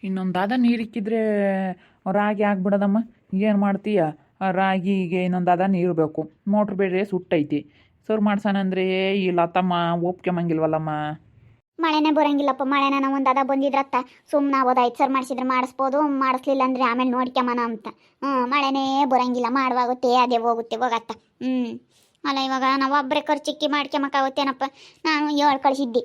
ಇನ್ನೊಂದಾದ ನೀರಿಕ್ಕಿದ್ರೆ ರಾಗಿ ಆಗ್ಬಿಡದಮ್ಮ. ಏನು ಮಾಡ್ತೀಯ? ಆ ರಾಗಿಗೆ ಇನ್ನೊಂದಾದ ನೀರು ಬೇಕು. ಮೋಟ್ರ್ ಬೇರೆ ಸುಟ್ಟೈತಿ. ಸರ್ ಮಾಡ್ಸೋಣಂದ್ರೆ ಇಲ್ಲ ತಮ್ಮ ಒಪ್ಕೊಂಬಂಗಿಲ್ವಲ್ಲಮ್ಮ. ಮಳೆನೇ ಬರಂಗಿಲ್ಲಪ್ಪ. ಮಳೆನ ನಾವು ಒಂದು ಅದ ಬಂದಿದ್ರತ್ತ ಸುಮ್ಮನೆ ಆಗೋದಾಯ್ತು. ಸರ್ ಮಾಡಿಸಿದ್ರೆ ಮಾಡಿಸ್ಬೋದು, ಮಾಡಿಸ್ಲಿಲ್ಲ ಅಂದರೆ ಆಮೇಲೆ ನೋಡ್ಕೊಂಬನ ಅಂತ. ಮಳೆನೇ ಬರಂಗಿಲ್ಲ. ಮಾಡುವಾಗುತ್ತೆ ಅದೇ ಹೋಗುತ್ತೆ ಹೋಗತ್ತ. ಅಲ್ಲ ಇವಾಗ ನಾವು ಒಬ್ಬರೇ ಖರ್ಚಿಕ್ಕಿ ಮಾಡ್ಕೊಂಬಕ್ಕಾಗುತ್ತೇನಪ್ಪ. ನಾನು 7 ಕಳಿಸಿದ್ದೆ.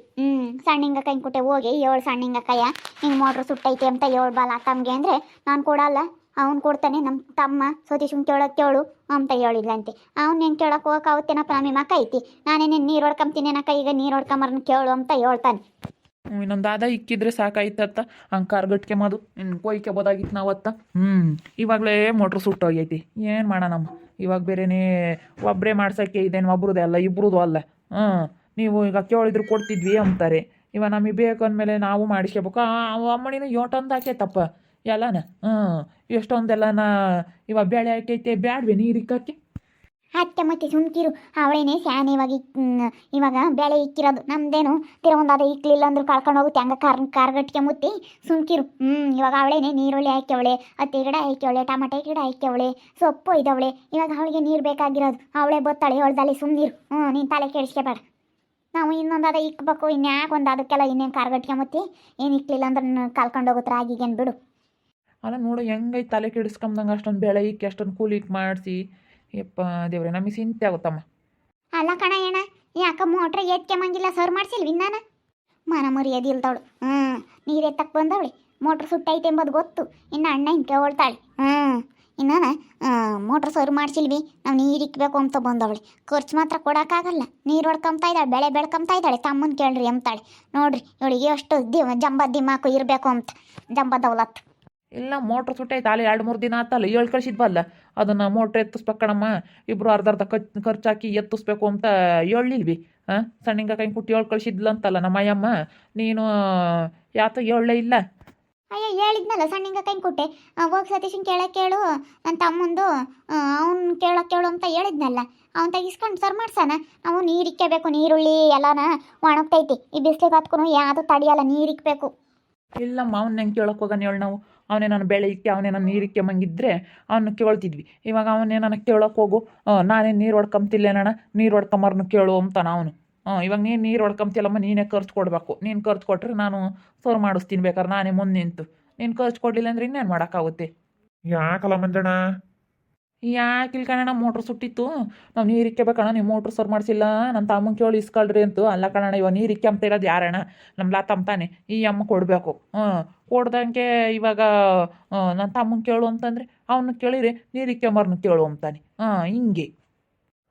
ಸಣ್ಣಿಂಗ ಕೈ ಕೊಟ್ಟೆ ಹೋಗಿ 7 ಸಣ್ಣಿಂಗ ಕೈಯ ಹಿಂಗೆ ಮೋಟ್ರ್ ಸುಟ್ಟೈತೆ ಅಂತ 7 ಬಾಲ ತಮ್ಗೆ ಅಂದರೆ ನಾನು ಕೊಡಲ್ಲ, ಅವ್ನು ಕೊಡ್ತಾನೆ. ನಮ್ಮ ತಮ್ಮ ಸತೀಶನ್ ಕೇಳು ಅಂತ ಹೇಳಿದ್ಲಂತೆ. ಅವ್ನು ಹೆಂಗೆ ಕೇಳೋಕೆ ಹೋಗೋಕ್ಕಾಗುತ್ತೇನಪ್ಪ, ನಮ್ಮ ಮಕ್ಕ ಐತಿ. ನಾನೇನು ನೀರು ಹೊಡ್ಕೊಂತೀನೇನಕ್ಕ, ಈಗ ನೀರು ಹೊಡ್ಕೊಂಬರ್ನ ಕೇಳು ಅಂತ ಹೇಳ್ತಾನೆ. ಇನ್ನೊಂದಾದ ಇಕ್ಕಿದ್ರೆ ಸಾಕಾಯ್ತತ್ತ. ಹಂಗೆ ಕಾರ್ಗಟ್ಕೆಮದು ಇನ್ನು ಕೊಯ್ಕೆಬೋದಾಗಿತ್ತು ನಾವತ್ತ. ಇವಾಗಲೇ ಮೋಟ್ರ್ ಸುಟ್ಟೋಗೈತಿ. ಏನು ಮಾಡೋಣಮ್ಮ. ಇವಾಗ ಬೇರೆನೇ ಒಬ್ಬರೇ ಮಾಡ್ಸೋಕ್ಕೆ ಇದೇನು ಒಬ್ರದೇ ಅಲ್ಲ ಇಬ್ರದ್ದು ಅಲ್ಲ. ನೀವು ಈಗ ಕೇಳಿದ್ರು ಕೊಡ್ತಿದ್ವಿ ಅಂತಾರೆ. ಇವಾಗ ನಮಗೆ ಬೇಕು ಅಂದಮೇಲೆ ನಾವು ಮಾಡಿಸ್ಕೋಬೇಕು. ಅಮ್ಮಣಿನೂ ಯೋಟೊಂದು ಹಾಕೈತಪ್ಪ ಎಲ್ಲನ. ಎಷ್ಟೊಂದೆಲ್ಲನ ಇವಾಗ ಬೇಳೆ ಹಾಕೈತೆ ಬ್ಯಾಡ್ವೆ ನೀರಿಕ್ಕಕ್ಕೆ. ಅತ್ತೆ ಮತ್ತೆ ಸುಮ್ಕಿರು. ಅವಳೇನೆ ಸ್ಯಾನ್ ಇವಾಗ ಬೇಳೆ ಇಕ್ಕಿರೋದು ನಮ್ದೇನು ತಿರುವಂದಾದ ಇಕ್ಲಿಲ್ಲ ಅಂದ್ರೆ ಕಳ್ಕೊಂಡು ಹೋಗುತ್ತೆ. ಹಂಗೆ ಕಾರ್ಗಟ್ಟಿಗೆ ಮುತ್ತಿ ಸುಮ್ಕಿರು. ಇವಾಗ ಅವಳೇನೆ ನೀರುಳ್ಳಿ ಹಾಕ್ಯವಳೆ, ಹತ್ತಿ ಗಿಡ ಹಾಕ್ಯವಳೆ, ಟಮಾಟೆ ಗಿಡ ಹಾಕ್ಯವಳೆ, ಸೊಪ್ಪು ಇದ್ದವಳೆ. ಇವಾಗ ಅವಳಿಗೆ ನೀರು ಬೇಕಾಗಿರೋದು. ಅವಳೇ ಬತ್ತಾಳೆ ಹೇಳ್ದಾಳೆ. ಸುಮ್ಮನಿರು. ನೀನು ತಲೆ ಕೆಡಿಸ್ಕೋಬೇಡ. ನಾವು ಇನ್ನೊಂದಾದ ಇಕ್ಬೇಕು. ಇನ್ಯಾಕೆ ಒಂದು ಅದಕ್ಕೆಲ್ಲ ಇನ್ನೇನು ಕಾರ್ಗಟ್ಟಿಗೆ ಮುತ್ತಿ ಏನು ಇಕ್ಲಿಲ್ಲ ಅಂದ್ರೆ ಕಳ್ಕೊಂಡು ಹೋಗುತ್ತೆ ರಾಗಿಗೇನು ಬಿಡು. ಅಲ್ಲ ನೋಡು ಹೆಂಗೈತೆ ತಲೆ ಕೆಡಿಸ್ಕೊಂಬಂಗೆ. ಅಷ್ಟೊಂದು ಬೇಳೆ ಇಕ್ಕಿ ಅಷ್ಟೊಂದು ಕೂಲಿ ಮಾಡಿಸಿ ಯಪ್ಪ ದೇವ್ರೆ ನಮಗೆ ಚಿಂತೆ ಆಗುತ್ತಮ್ಮ. ಅಲ್ಲ ಕಣ ಏಣ, ಯಾಕ ಮೋಟ್ರ್ ಎತ್ಕೊಂಬಂಗಿಲ್ಲ? ಸರ್ ಮಾಡ್ಸಿಲ್ವಿ ನಾನು? ಮನ ಮರ್ಯಾದೆ ಇಲ್ದವಳು. ನೀರು ಎತ್ತಕ್ಕೆ ಬಂದವಳೆ. ಮೋಟ್ರ್ ಸುಟ್ಟೈತೆ ಎಂಬುದು ಗೊತ್ತು. ಇನ್ನು ಅಣ್ಣ ಹಿಂಗೆ ಕೇಳ್ತಾಳೆ. ಇನ್ನು ಮೋಟ್ರ್ ಸರ್ ಮಾಡಿಸಿಲ್ವಿ, ನಾವು ನೀರು ಇಕ್ಬೇಕು ಅಂತ ಬಂದವಳೆ. ಖರ್ಚು ಮಾತ್ರ ಕೊಡೋಕ್ಕಾಗಲ್ಲ. ನೀರು ಹೊಡ್ಕೊಂತಾ ಇದ್ದಾಳೆ, ಬೆಳೆ ಬೆಳ್ಕೊಂತಾ ಇದ್ದಾಳೆ. ತಮ್ಮನ ಕೇಳ್ರಿ ಅಂತಾಳೆ. ನೋಡ್ರಿ ಇವಳಿಗೆ ಎಷ್ಟು ಜಂಬ ದಿಮಾಕು ಇರಬೇಕು ಅಂತ. ಜಂಬ ದೌಲತ್. ಇಲ್ಲ ಮೋಟ್ರ್ ಸುಟ್ಟೈತೆ ಅಲ್ಲಿ 2-3 ದಿನ ಆತಲ್ಲ. 7 ಕಳಿಸಿದ್ವಲ್ಲ ಅದನ್ನು ಮೋಟ್ರ್ ಎತ್ತಿಸ್ಬೇಕಣಮ್ಮ. ಇಬ್ಬರು ಅರ್ಧ ಖರ್ಚಾಕಿ ಎತ್ತಿಸ್ಬೇಕು ಅಂತ ಹೇಳಿಲ್ವಿ? ಸಣ್ಣಿಂಗ ಕೈ ಕುಟ್ಟಿ 7 ಕಳಿಸಿದ್ಲಂತಲ್ಲ ನಮ್ಮ ಅಯ್ಯಮ್ಮ. ನೀನು ಯಾತ ಹೇಳಲೇ ಇಲ್ಲ? ಅಯ್ಯೋ ಹೇಳಿದ್ನಲ್ಲ ಸಣ್ಣಿಂಗ ಕೈ ಕೊಟ್ಟೆ. ಹೋಗಿ ಸತೀಶನ್ ಕೇಳು ನನ್ನ ತಮ್ಮಂದು ಅವ್ನು ಕೇಳು ಅಂತ ಹೇಳಿದ್ನಲ್ಲ. ಅವ್ನು ತೆಗಿಸ್ಕೊಂಡು ಸರ್ ಮಾಡ್ಸಾನ. ನಾವು ನೀರಿಕ್ಕಬೇಕು. ನೀರುಳ್ಳಿ ಎಲ್ಲನ ಒಣಗ್ತೈತಿ. ಈ ಬಿಸಿಲಿಗೆ ಹತ್ಕೊಂಡು ಯಾವುದು ತಡಿಯಲ್ಲ. ನೀರಿಕ್ಬೇಕು. ಇಲ್ಲಮ್ಮ ಅವ್ನ ಹೆಂಗೆ ಕೇಳೋಕೆ ಹೋಗೋಣ ಹೇಳಿ ನಾವು. ಅವನೇ ನಾನು ಬೆಳೆ ಇಕ್ಕಿ ಅವನೇ ನಾನು ನೀರಿಕ್ಕೆ ಮಂಗಿದ್ರೆ ಅವನು ಕೇಳ್ತಿದ್ವಿ. ಇವಾಗ ಅವನೇ ನನಗೆ ಕೇಳೋಕೆ ಹೋಗು, ನಾನೇನು ನೀರು ಹೊಡ್ಕೊಂತಿಲ್ಲೇನಣ್ಣ, ನೀರು ಹೊಡ್ಕೊಂಬರ್ನು ಕೇಳು ಅಂತಾನ ಅವನು. ಇವಾಗ ನೀನು ನೀರು ಹೊಡ್ಕೊಂತಿಲ್ಲಮ್ಮ, ನೀನೇ ಖರ್ಚು ಕೊಡಬೇಕು. ನೀನು ಖರ್ಚು ಕೊಟ್ಟರೆ ನಾನು ಸರ್ ಮಾಡಿಸ್ತೀನಿ ಬೇಕಾದ್ರೆ ನಾನೇ ಮುಂದೆ ನಿಂತು. ನೀನು ಖರ್ಚು ಕೊಡಲಿಲ್ಲ ಅಂದ್ರೆ ಇನ್ನೇನು ಮಾಡೋಕ್ಕಾಗುತ್ತೆ? ಯಾಕಲ್ಲ ಮಂಜಣ್ಣ? ಯಾಕಿಲ್ಲ ಕಣಣ್ಣ, ಮೋಟ್ರ್ ಸುಟ್ಟಿತ್ತು. ನಾವು ನೀರು ಇಕ್ಕಬೇಕಣ್ಣ, ನೀವು ಮೋಟ್ರ್ ಸರ್ ಮಾಡಿಸಿಲ್ಲ, ನನ್ನ ತಮ್ಮನ ಕೇಳಿ ಇಸ್ಕೊಳ್ರಿ ಅಂತು. ಅಲ್ಲ ಕಣಣ್ಣ, ಇವಾಗ ನೀರು ಇಕ್ಕಂತ ಇರೋದು ಯಾರಣ್ಣ? ನಮ್ಮ ಲಾತಂತಾನೆ ಈ ಅಮ್ಮ ಕೊಡಬೇಕು. ಕೊಡ್ದಂಗೆ ಇವಾಗ ನನ್ನ ತಮ್ಮನ ಕೇಳು ಅಂತಂದರೆ ಅವನು ಕೇಳಿರಿ ನೀರು ಇಕ್ಕಂಬರ್ನು ಕೇಳು ಅಂತಾನೆ. ಹಿಂಗೆ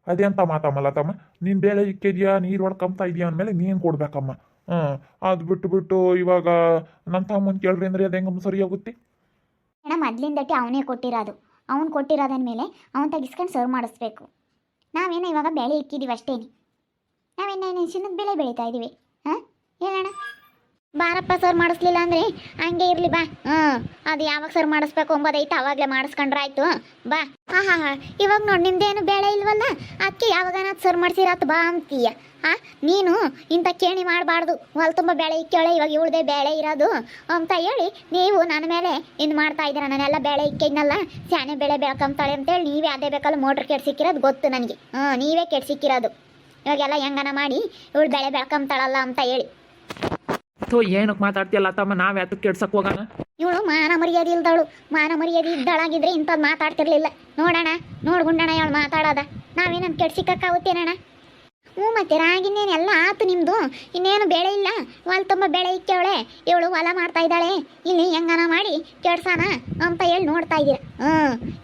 ಅದೆಂತ ಮಾತಮ್ಮಲ್ಲ ತಮ್ಮ. ನೀನು ಬೇಳೆ ಇಕ್ಕಿದ್ಯಾ, ನೀರು ಹೊಡ್ಕೊಂತ ಇದೆಯಾ ಅಂದಮೇಲೆ ನೀನು ಕೊಡ್ಬೇಕಮ್ಮ. ಅದು ಬಿಟ್ಟು ಇವಾಗ ನನ್ನ ತಮ್ಮನ ಕೇಳ್ರಿ ಅಂದರೆ ಅದು ಹೆಂಗಮ್ಮ ಸರಿ ಹೋಗುತ್ತೆ? ಅಣ್ಣ ಮೊದಲಿಂದಕ್ಕೆ ಅವನೇ ಕೊಟ್ಟಿರೋದು. ಅವ್ನು ಕೊಟ್ಟಿರೋದನ್ಮೇಲೆ ಅವ್ನು ತೆಗಿಸ್ಕೊಂಡು ಸರ್ವ್ ಮಾಡಿಸ್ಬೇಕು. ನಾವೇನೋ ಇವಾಗ ಬೆಳೆ ಇಕ್ಕಿದ್ದೀವಿ ಅಷ್ಟೇನೆ. ನಾವೇನೇನು ಚಿನ್ನದ ಬೆಳೆ ಬೆಳೀತಾ ಇದ್ದೀವಿ. ಹೇಳೋಣ ಬಾರಪ್ಪ. ಸರ್ ಮಾಡಿಸ್ಲಿಲ್ಲ ಅಂದರೆ ಹಂಗೆ ಇರಲಿ ಬಾ. ಅದು ಯಾವಾಗ ಸರ್ ಮಾಡಿಸ್ಬೇಕು ಅಂಬೋದೈತೆ ಅವಾಗಲೇ ಮಾಡಿಸ್ಕೊಂಡ್ರೆ ಆಯಿತು ಬಾ. ಇವಾಗ ನೋಡಿ ನಿಮ್ದೇನು ಬೆಳೆ ಇಲ್ವಲ್ಲ, ಅದಕ್ಕೆ ಯಾವಾಗನ ಸರ್ ಮಾಡಿಸಿರತ್ತು ಬಾ ಅಂತೀಯ. ನೀನು ಇಂಥ ಕೇಣಿ ಮಾಡಬಾರ್ದು. ಹೊಲ ತುಂಬ ಬೆಳೆ ಇಕ್ಕೇಳೆ, ಇವಾಗ ಇವಳದೇ ಬೆಳೆ ಇರೋದು ಅಂತ ಹೇಳಿ ನೀವು ನನ್ನ ಮೇಲೆ ಇನ್ನು ಮಾಡ್ತಾ ಇದ್ದೀರ. ನಾನೆಲ್ಲ ಬೆಳೆ ಇಕ್ಕಿದ್ನಲ್ಲ, ಸ್ಯಾನೆ ಬೆಳೆ ಬೆಳ್ಕೊಂತಾಳೆ ಅಂತೇಳಿ ನೀವೇ ಅದೇ ಬೇಕಲ್ಲ ಮೋಟ್ರ್ ಕೆಡ್ಸಿಕ್ಕಿರೋದು ಗೊತ್ತು ನನಗೆ. ನೀವೇ ಕೆಡ್ಸಿಕ್ಕಿರೋದು. ಇವಾಗೆಲ್ಲ ಹೆಂಗನ ಮಾಡಿ ಇವಳು ಬೆಳೆ ಬೆಳ್ಕೊಂತಾಳಲ್ಲ ಅಂತ ಹೇಳಿ. ಏನಕ್ಕೆ ಮಾತಾಡ್ತೀಯಲ್ಲ ತಮ್ಮ? ನಾವು ಯಾತಕ್ಕೆ ಕೆಡ್ಸಕ್ಕೆ ಹೋಗೋಣ? ಇವಳು ಮಾನ ಮರ್ಯಾದೆ ಇಲ್ದವಳು. ಮಾನ ಮರ್ಯಾದೆ ಇದ್ದಳಾಗಿದ್ರೆ ಇಂಥದ್ದು ಮಾತಾಡ್ತಿರ್ಲಿಲ್ಲ. ನೋಡೋಣ ನೋಡ್ಗುಂಡಣ ಇವಳು ಮಾತಾಡೋದ. ನಾವೇನನ್ನು ಕೆಡ್ಸಿಕ್ಕಾಗುತ್ತೇನಣ್ಣ? ಮತ್ತೆ ರಾಗಿನೇನು ಎಲ್ಲ ಆತು ನಿಮ್ಮದು. ಇನ್ನೇನು ಬೆಳೆ ಇಲ್ಲ, ಹೊಲ ತುಂಬ ಬೆಳೆ ಇಕ್ಕವಳೆ. ಇವಳು ಹೊಲ ಮಾಡ್ತಾ ಇದ್ದಾಳೆ, ಇಲ್ಲಿ ಹೆಂಗನ ಮಾಡಿ ಕೆಡ್ಸಾನ ಅಂತ ಹೇಳಿ ನೋಡ್ತಾ ಇದ್ದೀರ.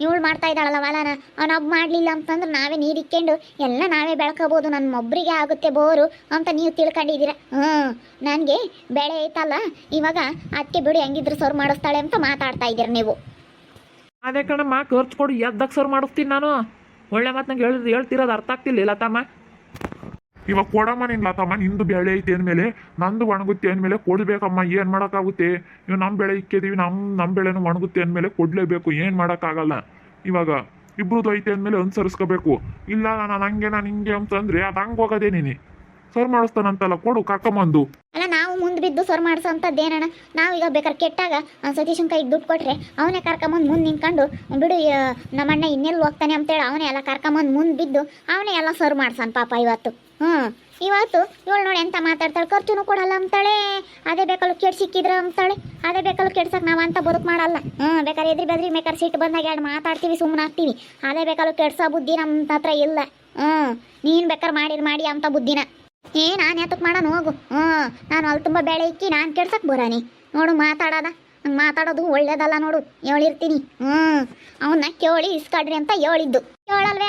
ಇವಳು ಮಾಡ್ತಾ ಇದ್ದಾಳಲ್ಲ ಹೊಲನ, ಅವನೊಬ್ಬ ಮಾಡಲಿಲ್ಲ ಅಂತಂದ್ರೆ ನಾವೇ ನೀರು ಇಕ್ಕೊಂಡು ಎಲ್ಲ ನಾವೇ ಬೆಳ್ಕೋಬೋದು. ನನ್ನ ಒಬ್ಬರಿಗೆ ಆಗುತ್ತೆ ಬೋರು ಅಂತ ನೀವು ತಿಳ್ಕೊಂಡಿದ್ದೀರ. ನನಗೆ ಬೆಳೆ ಐತಲ್ಲ ಇವಾಗ ಅದಕ್ಕೆ ಬಿಡು, ಹೆಂಗಿದ್ರು ಸರ್ ಮಾಡಿಸ್ತಾಳೆ ಅಂತ ಮಾತಾಡ್ತಾ ಇದ್ದೀರ ನೀವು. ಅದೇ ಕಣಮ್ಮ, ಖರ್ಚು ಕೊಡು ಎದ್ದಕ್ಕೆ ಸರ್ ಮಾಡಿಸ್ತೀನಿ ನಾನು. ಒಳ್ಳೆ ಮಾತು ನಂಗೆ ಹೇಳ್ತಿರೋದು ಅರ್ಥ ಆಗ್ತಿಲ್ಲ ತಮ್ಮ. ಇವಾಗ ಕೊಡಮ್ಮ ನಿನ್ನ ಲತಮ್ಮ. ನಿಂದು ಬೆಳೆ ಐತೆ ಅಂದಮೇಲೆ ನಂದು ಒಣಗುತ್ತೆ ಅಂದಮೇಲೆ ಕೊಡಬೇಕಮ್ಮ. ಏನು ಮಾಡೋಕ್ಕಾಗುತ್ತೆ? ಇವಾಗ ನಮ್ಮ ಬೆಳೆ ಇಕ್ಕಿದ್ದೀವಿ, ನಮ್ಮ ಬೆಳೆನೂ ಒಣಗುತ್ತೆ ಅಂದಮೇಲೆ ಕೊಡಲೇಬೇಕು. ಏನು ಮಾಡೋಕ್ಕಾಗಲ್ಲ. ಇವಾಗ ಇಬ್ರದ್ದು ಐತೆ ಅಂದಮೇಲೆ ಅನುಸರಿಸ್ಕೋಬೇಕು. ಇಲ್ಲ ನಾನು ಹಂಗೆ ನಾನು ಹಿಂಗೆ ಅಂತಂದರೆ ಅದು ಹಂಗೆ ಹೋಗೋದೇ ನೀನು. ಸರ್ ಮಾಡಿಸ್ತಾನಂತಲ್ಲ, ಕೊಡು ಕರ್ಕೊಂಬಂದು. ಅಲ್ಲ ನಾವು ಮುಂದೆ ಬಿದ್ದು ಸರ್ ಮಾಡಿಸೋಂಥದ್ದೇನಣ್ಣ. ನಾವೀಗ ಬೇಕಾದ್ರೆ ಕೆಟ್ಟಾಗ ಸತೀಶನ್ ಕೈಗೆ ದುಡ್ಡು ಕೊಟ್ಟರೆ ಅವನೇ ಕರ್ಕೊಂಬಂದು ಮುಂದೆ ನಿಂತ್ಕೊಂಡು ಬಿಡು ನಮ್ಮಣ್ಣ ಇನ್ನೆಲ್ಲಿ ಹೋಗ್ತಾನೆ ಅಂತೇಳಿ ಅವನೇ ಎಲ್ಲ ಕರ್ಕೊಂಬಂದು ಮುಂದೆ ಬಿದ್ದು ಅವನೇ ಎಲ್ಲ ಸರ್ ಮಾಡ್ಸಾನ ಪಾಪ ಇವತ್ತು. ಇವತ್ತು ಇವಳು ನೋಡಿ ಎಂತ ಮಾತಾಡ್ತಾಳೆ, ಖರ್ಚುನು ಕೊಡಲ್ಲ ಅಂತಾಳೆ, ಅದೇ ಬೇಕಲ್ಲ ಕೆಡ್ ಸಿಕ್ಕಿದ್ರೆ ಅಂತಾಳೆ, ಅದೇ ಬೇಕಲ್ಲ ಕೆಡ್ಸಕ್ಕೆ ನಾವು ಅಂತ ಬದುಕು ಮಾಡಲ್ಲ. ಬೇಕಾದ್ರೆ ಎದ್ರಿ ಬೆದ್ರಿ ಬೇಕಾದ್ರೆ ಸಿಟ್ಟು ಬಂದಾಗ ಎರಡು ಮಾತಾಡ್ತೀವಿ, ಸುಮ್ಮನೆ ಆಗ್ತೀವಿ. ಅದೇ ಬೇಕಲ್ಲ ಕೆಡ್ಸೋ ಬುದ್ಧಿ ನಮ್ಮ ಹತ್ರ ಇಲ್ಲ. ನೀನು ಬೇಕಾದ್ರೆ ಮಾಡಿ ಅಂತ ಬುದ್ಧಿನ ನಾನು ಯಾತಕ್ಕೆ ಮಾಡೋಣ ಹೋಗು. ನಾನು ಅಲ್ಲಿ ತುಂಬ ಬೆಳೆ ಇಕ್ಕಿ ನಾನು ಕೆಡ್ಸಕ್ಕೆ ಬರಾನಿ ನೋಡು. ಹಂಗೆ ಮಾತಾಡೋದು ಒಳ್ಳೇದಲ್ಲ ನೋಡು, ಹೇಳಿರ್ತೀನಿ. ಅವನ್ನ ಕೇಳಿ ಇಸ್ಕಾಡ್ರಿ ಅಂತ ಹೇಳಿದ್ದು. ಕೇಳಲ್ವೇ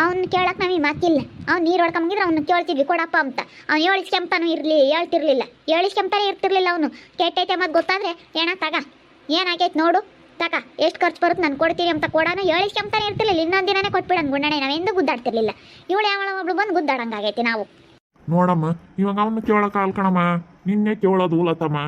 ಅವ್ನ ಕೇಳಕ್ಕೆ ನಮಗೆ ಮಾತಿಲ್ಲ. ಅವ್ನು ನೀರು ಹೊಡ್ಕೊಂಬಂಗಿದ್ರೆ ಅವ್ನು ಕೇಳ್ತಿದ್ವಿ ಕೊಡಪ್ಪ ಅಂತ. ಅವ್ನು ಹೇಳಿಸ್ಕೆಂತಾನು ಹೇಳ್ತಿರ್ಲಿಲ್ಲ, ಹೇಳಿಸ್ಕೆಂತಾನೆ ಇರ್ತಿರ್ಲಿಲ್ಲ. ಅವನು ಕೆಟ್ಟೈತೆ ಮತ್ತು ಗೊತ್ತಾದ್ರೆ ಏನ ತಗ ಏನಾಗೈತೆ ನೋಡು ತಕ ಎಷ್ಟು ಖರ್ಚು ಬರುತ್ತೆ ನಾನು ಕೊಡ್ತೀನಿ ಅಂತ ಕೊಡೋಣ ಹೇಳಿಸ್ಕೆಂತಾನೆ ಇರ್ತಿರ್ಲಿಲ್ಲ. ಇನ್ನೊಂದು ದಿನನೇ ಕೊಟ್ಬಿಡೋಣ ಗುಂಡಣೆ, ನಾವೆಂದು ಗುದ್ದಾಡ್ತಿರ್ಲಿಲ್ಲ. ಇವಳು ಯಾವಳ ಒಬ್ಳು ಬಂದು ಗುದ್ದಾಡಂಗಾಗೈತಿ ನಾವು. ನೋಡಮ್ಮ, ಇವಾಗ ಅವನ್ನ ಕೇಳೋಕ್ಕಾಗಲ್ಲ ಕಣಮ್ಮ, ನಿನ್ನೆ ಕೇಳೋದು ಲತಮ್ಮ.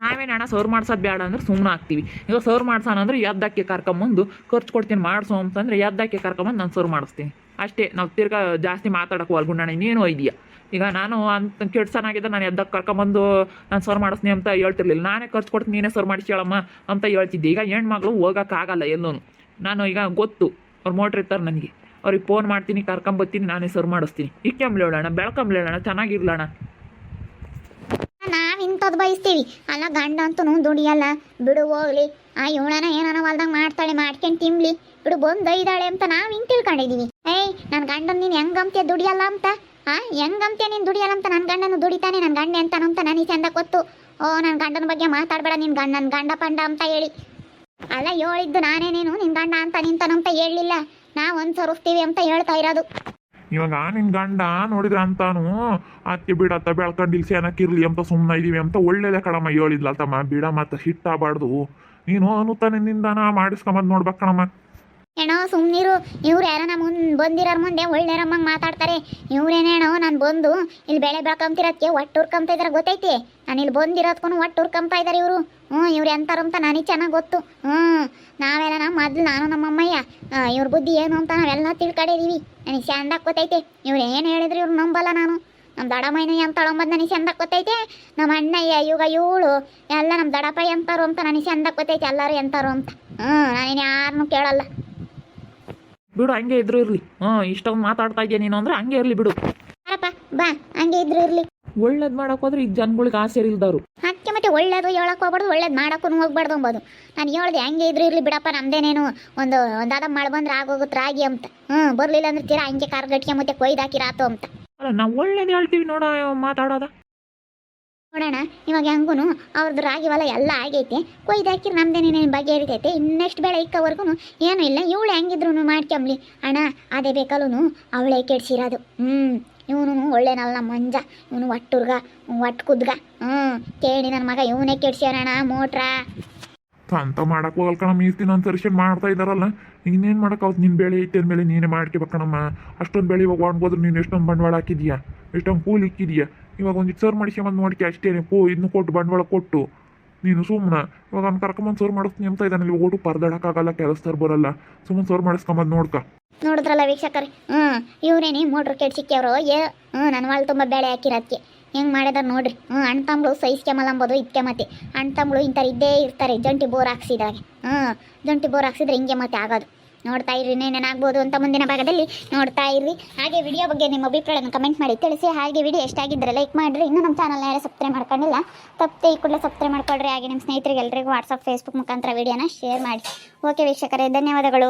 ನಾವೇನಣ್ಣ ಸರ್ ಮಾಡ್ಸೋದು ಬೇಡ ಅಂದ್ರೆ ಸುಮ್ಮನೆ ಆಗ್ತೀವಿ. ಈಗ ಸರ್ ಮಾಡ್ಸೋಣಂದ್ರೆ ಎದ್ದಕ್ಕೆ ಕರ್ಕೊಂಬಂದು ಖರ್ಚು ಕೊಡ್ತೀನಿ ಮಾಡಿಸೋ ಅಂತಂದ್ರೆ ಎದ್ದಕ್ಕೆ ಕರ್ಕೊಂಬಂದು ನಾನು ಸರ್ ಮಾಡಿಸ್ತೀನಿ ಅಷ್ಟೇ. ನಾವು ತಿರ್ಗಾ ಜಾಸ್ತಿ ಮಾತಾಡೋಕೆ ಹೊಲ್ಗುಂಡಣ ಇನ್ನೇನು ಇದೆಯಾ. ಈಗ ನಾನು ಅಂತ ಕೆಡ್ಸನಾಗಿದ್ದೆ ನಾನು ಎದ್ದಕ್ಕೆ ಕರ್ಕೊಂಬಂದು ನಾನು ಸರ್ ಮಾಡಿಸ್ತೀನಿ ಅಂತ ಹೇಳ್ತಿರ್ಲಿಲ್ಲ. ನಾನೇ ಖರ್ಚು ಕೊಡ್ತೀನಿ ನೀನೇ ಸರ್ ಮಾಡಿಸ್ಕೊಳ್ಳಮ್ಮ ಅಂತ ಹೇಳ್ತಿದ್ದೆ. ಈಗ ಹೆಣ್ಮಕ್ಳು ಹೋಗೋಕ್ಕಾಗಲ್ಲ ಎಲ್ಲೂ. ನಾನು ಈಗ ಗೊತ್ತು ಅವ್ರು ಮೋಟ್ರ್ ಇರ್ತಾರೆ ನನಗೆ, ಅವ್ರಿಗೆ ಫೋನ್ ಮಾಡ್ತೀನಿ ಕರ್ಕೊಂಬರ್ತೀನಿ ನಾನೇ ಸರ್ ಮಾಡಿಸ್ತೀನಿ. ಇಕ್ಕಂಬ್ಲೇಳೋಣ ಬೆಳ್ಕೊಂಬ್ಲೇಳೋಣ ಚೆನ್ನಾಗಿರ್ಲಣ್ಣ. ನಾವು ಇಂಥದ್ದು ಬಯಸ್ತೀವಿ ಅಲ್ಲ. ಗಂಡ ಅಂತೂ ದುಡಿಯಲ್ಲ ಬಿಡು ಹೋಗ್ಲಿ. ಇವಳನ ಏನಾನ ಹೊಲ್ದಂಗೆ ಮಾಡ್ತಾಳೆ ಮಾಡ್ಕೊಂಡು ತಿನ್ಲಿ ಬಿಡು ಬಂದು ಇದ್ದಾಳೆ ಅಂತ ನಾವು ಹಿಂಗೆ ತಿಳ್ಕೊಂಡಿದ್ದೀವಿ. ನನ್ನ ಗಂಡನ ನೀನು ಹೆಂಗಂತೀಯ ದುಡಿಯಲ್ಲ ಅಂತ. ಹೆಂಗಂತೀಯ ನೀನು ದುಡಿಯಲ್ಲ ಅಂತ. ನನ್ನ ಗಂಡನು ದುಡಿತಾನೆ, ನನ್ನ ಗಂಡ ಅಂತಾನಂತ ನನಗೆ ಚಂದ ಗೊತ್ತು. ನನ್ನ ಗಂಡನ ಬಗ್ಗೆ ಮಾತಾಡಬೇಡ ನಿನ್ನ ನನ್ನ ಗಂಡ ಪಂಡ ಅಂತ ಹೇಳಿ. ಅಲ್ಲ ಹೇಳಿದ್ದು ನಾನೇನೇನು ನಿನ್ನ ಗಂಡ ಅಂತ ನಿಂತಾನಂತ ಹೇಳಲಿಲ್ಲ. ನಾವು ಅನುಸರಿಸ್ತೀವಿ ಅಂತ ಹೇಳ್ತಾ ಇರೋದು. ಇವಾಗ ನಿನ್ ಗಂಡ ನೋಡಿದ್ರ ಅಂತಾನು ಅತ್ತೆ ಬಿಡತ್ತ ಬೆಳ್ಕೊಂಡು ಇಲ್ಲಿ ಸೇನಕ್ಕಿರ್ಲಿ ಅಂತ ಸುಮ್ಮನೆ ಇದೀವಿ ಅಂತ ಒಳ್ಳೇದೇ ಕಣಮ್ಮ ಹೇಳಿದ್ಲ ತಮ್ಮ. ಬಿಡ ಮತ್ತೆ ಹಿಟ್ಟಾಗಬಾರ್ದು ನೀನು ಅನುತಾನೆ ನಿಂದಾನ ಮಾಡಿಸ್ಕೊಂಬಂದು ನೋಡ್ಬೇಕು ಕಣಮ್ಮ. ಏನೋ ಸುಮ್ಮನಿರು. ಇವ್ರು ಯಾರನ ಬಂದಿರೋರ್ ಮುಂದೆ ಒಳ್ಳೆರಮ್ಮಂಗೆ ಮಾತಾಡ್ತಾರೆ. ಇವ್ರೇನೇನೋ ನಾನು ಬಂದು ಇಲ್ಲಿ ಬೆಳೆ ಬೆಳ್ಕೊಂತಿರೋದಕ್ಕೆ ಒಟ್ಟು ಹುರ್ಕೊಂತ ಇದಾರೆ ಗೊತ್ತೈತಿ. ನಾನು ಇಲ್ಲಿ ಬಂದಿರೋದ್ಗೂ ಒಟ್ಟು ಹುರ್ಕೊಂತ ಇದ್ದಾರೆ ಇವರು. ಇವ್ರು ಎಂತಾರಂತ ನನಗೆ ಚೆನ್ನಾಗಿ ಗೊತ್ತು. ನಾವೆಲ್ಲ ಮೊದ್ಲು ನಾನು ನಮ್ಮಮ್ಮಯ್ಯ ಇವ್ರ ಬುದ್ಧಿ ಏನು ಅಂತ ನಾವೆಲ್ಲ ತಿಳ್ಕೊಂಡಿದೀವಿ. ನನಗೆ ಚಂದಾಗ ಗೊತ್ತೈತೆ. ಇವ್ರು ಏನು ಹೇಳಿದ್ರು ಇವ್ರು ನಂಬಲ್ಲ ನಾನು. ನಮ್ಮ ದಡಮೈನ ಎಂತಾಳಂಬದು ನನಗೆ ಚಂದಾಗ ಗೊತ್ತೈತೆ. ನಮ್ಮ ಅಣ್ಣಯ್ಯ ಇವಳು ಎಲ್ಲ ನಮ್ಮ ದಡಪ್ಪ ಎಂತಾರು ಅಂತ ನನಗೆ ಚಂದಾಗ ಗೊತ್ತೈತೆ. ಎಲ್ಲರೂ ಎಂತಾರು ಅಂತ. ನಾನೇನು ಯಾರನ್ನೂ ಕೇಳಲ್ಲ ಬಿಡು ಹಂಗೆ ಇದ್ರು ಇರಲಿ. ಇಷ್ಟೊಂದು ಮಾತಾಡ್ತಾ ಇದೆಯಾ ನೀನು ಅಂದ್ರೆ ಹಂಗೆ ಇರಲಿ ಬಿಡು. ಅರಪ್ಪ ಬಾ ಹಂಗೆ ಇದ್ರು ಇರಲಿ. ಒಳ್ಳೇದು ಮಾಡೋಕೆ ಹೋದ್ರೆ ಈಗ ಜನಗಳಿಗೆ ಆಸೆ ಇಲ್ದವ್ರು. ಅದಕ್ಕೆ ಮತ್ತೆ ಒಳ್ಳೇದು ಹೇಳಕ್ಕೆ ಹೋಗ್ಬಾರ್ದು, ಒಳ್ಳೇದು ಮಾಡೋಕ್ಕೂ ಹೋಗ್ಬಾರ್ದು ಅಂಬೋದು. ನಾನು ಹೇಳ್ದೆ ಹಂಗೆ ಇದ್ರು ಇರಲಿ ಬಿಡಪ್ಪ, ನಮ್ದೇನೇನು ಒಂದು ದಾದ ಮಾಡಿ ಬಂದ್ರೆ ಆಗೋಗುತ್ತೆ ರಾಗಿ ಅಂತ. ಬರಲಿಲ್ಲ ಅಂದ್ರೆ ತೀರಾ ಹಂಗೆ ಕಾರ್ಗಟ್ಟಿಗೆ ಮತ್ತೆ ಕೊಯ್ದಾಕಿರಾತು ಅಂತ. ಅಲ್ಲ ನಾವು ಒಳ್ಳೇದು ಹೇಳ್ತೀವಿ ನೋಡ ಮಾತಾಡೋದ. ನೋಡೋಣ ಇವಾಗ ಹೆಂಗೂ ಅವ್ರದ್ದು ರಾಗಿ ಹೊಲ ಎಲ್ಲ ಆಗೈತೆ, ಕೊಯ್ದಾಕಿರಿ ನಮ್ದೇನೇನೇನು ಬಗ್ಗೆ ಇರ್ತೈತೆ. ಇನ್ನೆಷ್ಟು ಬೆಳೆ ಇಕ್ಕವರೆಗೂ ಏನೂ ಇಲ್ಲ. ಇವಳು ಹೆಂಗಿದ್ರು ಮಾಡ್ಕೊಂಬ್ಲಿ ಅಣ್ಣ, ಅದೇ ಬೇಕಲ್ಲೂ ಅವಳೇ ಕೆಡ್ಸಿರೋದು. ಇವನು ಒಳ್ಳೆನಲ್ಲ ಮಂಜ, ಇವನು ಒಟ್ಟುರ್ಗ ಒಟ್ಟು ಕುದ್ಗ. ಕೇಳಿ ನನ್ನ ಮಗ ಇವನೇ ಕೆಡ್ಸ್ಯಾರಣ್ಣ ಮೋಟ್ರ ಅಂತ ಮಾಡಕ್ ಹೋಗಲ್ ಕಣಮ್ಮ. ಈ ದಿನ ಅನ್ಸರಿಸನ್ ಮಾಡ್ತಾ ಇದಾರಲ್ಲ, ಇನ್ನೇನು ಮಾಡೋಕ್ಕಾಗುತ್ತೆ. ನಿನ್ನ ಬೆಳೆ ಐತೆ ಅಂದಮೇಲೆ ನೀನೇ ಮಾಡ್ಕೋಬೇಕಣಮ್ಮ. ಅಷ್ಟೊಂದು ಬೆಳೆ ಇವಾಗ ಒಣ್ಬೋದ್ರೆ ನೀನು ಎಷ್ಟೊಂದು ಬಂಡವಾಳ ಹಾಕಿದ್ಯಾ, ಎಷ್ಟೊಂದು ಕೂಲಿ ಇಕ್ಕಿದ್ಯಾ. ಇವಾಗ ಒಂದು ಸರ್ ಮಾಡಿಸ್ಕೊಂಬಂದು ನೋಡ್ಕೆ ಅಷ್ಟೇನೆ. ಇದನ್ನು ಕೊಟ್ಟು ಬಂಡವಾಳ ಕೊಟ್ಟು ನೀನು ಸುಮ್ಮನೆ ಇವಾಗ ಅವ್ನು ಕರ್ಕೊಂಬಂದು ಸರ್ ಮಾಡಿಸ್ತೀನಿ ಅಂತ ಇದ್ದಾನೆ. ಇಲ್ಲಿ ಓಟು ಪರದಾಡಕ್ಕಾಗಲ್ಲ, ಕೆಲಸದವ್ರು ಬರಲ್ಲ. ಸುಮ್ಮನೆ ಸರ್ ಮಾಡಿಸ್ಕೊಂಬಂದು ನೋಡ್ಕ. ನೋಡಿದ್ರಲ್ಲ ವೀಕ್ಷಕರೇ, ಇವರೇನಿ ಮೋಟ್ರ್ ಕೆಡ್ಸಿಕ್ಯವರು. ನನ್ನ ಹೊಲ ತುಂಬ ಬೆಳೆ ಹಾಕಿರೋದಕ್ಕೆ ಹೆಂಗೆ ಮಾಡಿದಾರೆ ನೋಡ್ರಿ. ಅಣ್ಣ ತಮ್ಮಳು ಸಹಿಸ್ಕೆಮಲ್ಲ ಅಂಬೋದು ಇದಕ್ಕೆ. ಮತ್ತೆ ಅಣ್ಣ ತಮ್ಮಳು ಇಂಥವ್ರು ಇದ್ದೇ ಇರ್ತಾರೆ ಜಂಟಿ ಬೋರ್ ಹಾಕ್ಸಿದಾಗ. ಜಂಟಿ ಬೋರ್ ಹಾಕ್ಸಿದ್ರೆ ಹಿಂಗೆ ಮತ್ತೆ ಆಗೋದು. ನೋಡ್ತಾ ಇರ್ರಿ ಏನೇನಾಗ್ಬೋದು ಅಂತ ಮುಂದಿನ ಭಾಗದಲ್ಲಿ ನೋಡ್ತಾ ಇರ್ರಿ. ಹಾಗೆ ವಿಡಿಯೋ ಬಗ್ಗೆ ನಿಮ್ಮ ಅಭಿಪ್ರಾಯನ ಕಮೆಂಟ್ ಮಾಡಿ ತಿಳಿಸಿ. ಹಾಗೆ ವಿಡಿಯೋ ಎಷ್ಟಾಗಿದ್ದರೆ ಲೈಕ್ ಮಾಡಿರಿ. ಇನ್ನೂ ನಮ್ಮ ಚಾನಲ್ನ ಯಾರು ಸಬ್ಸ್ಕ್ರೈಬ್ ಮಾಡ್ಕೊಂಡಿಲ್ಲ ತಪ್ಪದೆ ಈ ಕೂಡಲೇ ಸಬ್ಸ್ಕ್ರೈಬ್ ಮಾಡ್ಕೊಳ್ರಿ. ಹಾಗೆ ನಿಮ್ಮ ಸ್ನೇಹಿತರಿಗೆ ಎಲ್ಲರಿಗೂ ವಾಟ್ಸಪ್ ಫೇಸ್ಬುಕ್ ಮುಖಾಂತರ ವಿಡಿಯೋನ ಶೇರ್ ಮಾಡಿ. ಓಕೆ ವೀಕ್ಷಕರೇ, ಧನ್ಯವಾದಗಳು.